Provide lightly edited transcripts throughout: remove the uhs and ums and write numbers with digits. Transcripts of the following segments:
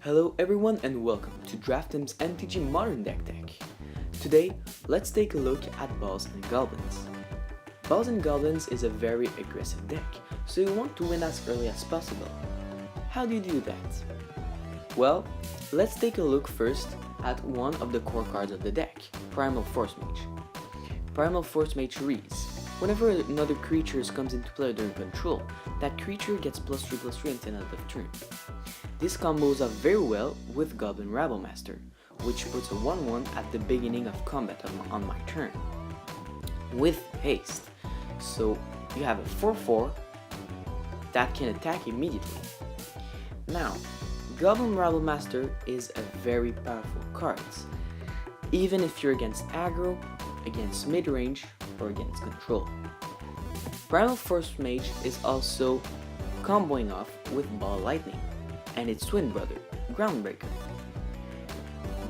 Hello everyone and welcome to Draftim's MtG Modern Deck. Today, let's take a look at Balls and Goblins. Balls and Goblins is a very aggressive deck, so you want to win as early as possible. How do you do that? Well, let's take a look first at one of the core cards of the deck, Primal Force Mage. Primal Force Mage reads, whenever another creature comes into play during control, that creature gets +3/+3 until the end of turn. This combos up very well with Goblin Rabblemaster, which puts a 1/1 at the beginning of combat on my turn, with haste. So you have a 4/4 that can attack immediately. Now, Goblin Rabblemaster is a very powerful card, even if you're against aggro, against mid-range, or against control. Primal Force Mage is also comboing off with Ball Lightning and its twin brother, Groundbreaker.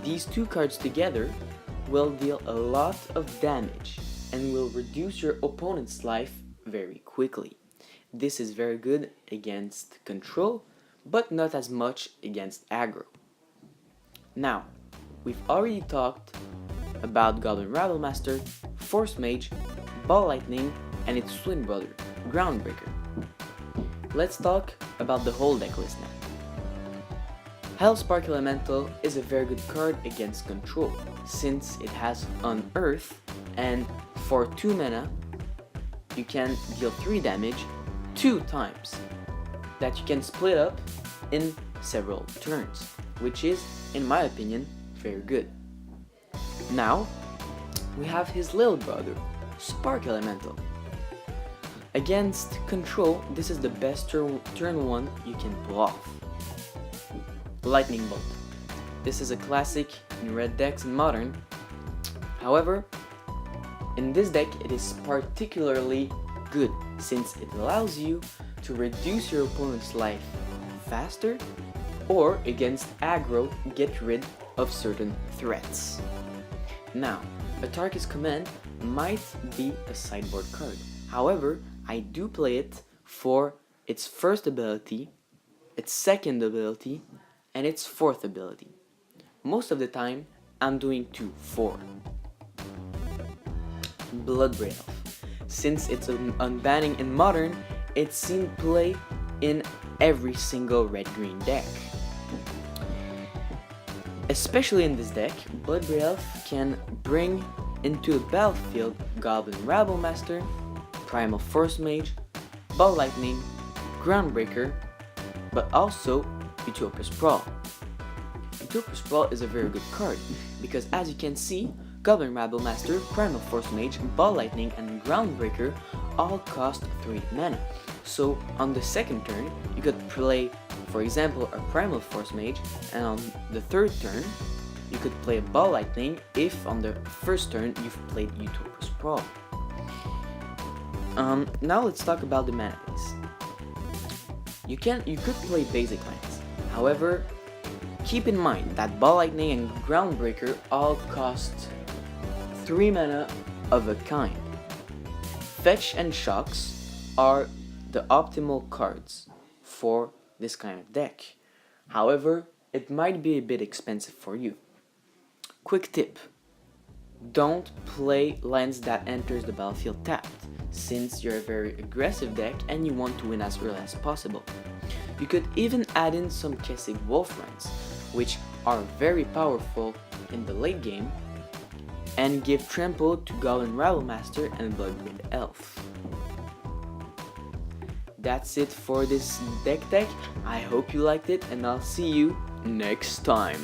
These two cards together will deal a lot of damage and will reduce your opponent's life very quickly. This is very good against control, but not as much against aggro. Now, we've already talked about Goblin Rabblemaster, Force Mage, Ball Lightning, and its twin brother, Groundbreaker. Let's talk about the whole deck list now. Hellspark Elemental is a very good card against control, since it has Unearth, and for 2 mana, you can deal 3 damage 2 times, that you can split up in several turns, which is, in my opinion, very good. Now, we have his little brother, Spark Elemental. Against control, this is the best turn 1 you can pull off. Lightning Bolt. This is a classic in red decks and modern. However, in this deck it is particularly good since it allows you to reduce your opponent's life faster, or against aggro, get rid of certain threats. Now, Atarka's Command might be a sideboard card. However, I do play it for its first ability, its second ability, and its fourth ability. Most of the time, I'm doing 2/4. Bloodbraid Elf. Since it's an unbanning in modern, it's seen play in every single red-green deck. Especially in this deck, Bloodbraid Elf can bring into the battlefield Goblin Rabblemaster, Primal Force Mage, Ball Lightning, Groundbreaker, but also Utopia Sprawl. Utopia Sprawl is a very good card because, as you can see, Goblin Rabblemaster, Primal Force Mage, Ball Lightning, and Groundbreaker all cost 3 mana. So on the second turn, you could play, for example, a Primal Force Mage, and on the third turn, you could play a Ball Lightning if on the first turn you've played Utopia Sprawl. Now let's talk about the mana base. You could play basic lands. However, keep in mind that Ball Lightning and Groundbreaker all cost 3 mana of a kind. Fetch and Shocks are the optimal cards for this kind of deck. However, it might be a bit expensive for you. Quick tip: don't play lands that enters the battlefield tapped, since you're a very aggressive deck and you want to win as early as possible. You could even add in some Kessig Wolf lands, which are very powerful in the late game, and give trample to Goblin Rabblemaster and Bloodbraid Elf. That's it for this deck. I hope you liked it, and I'll see you next time.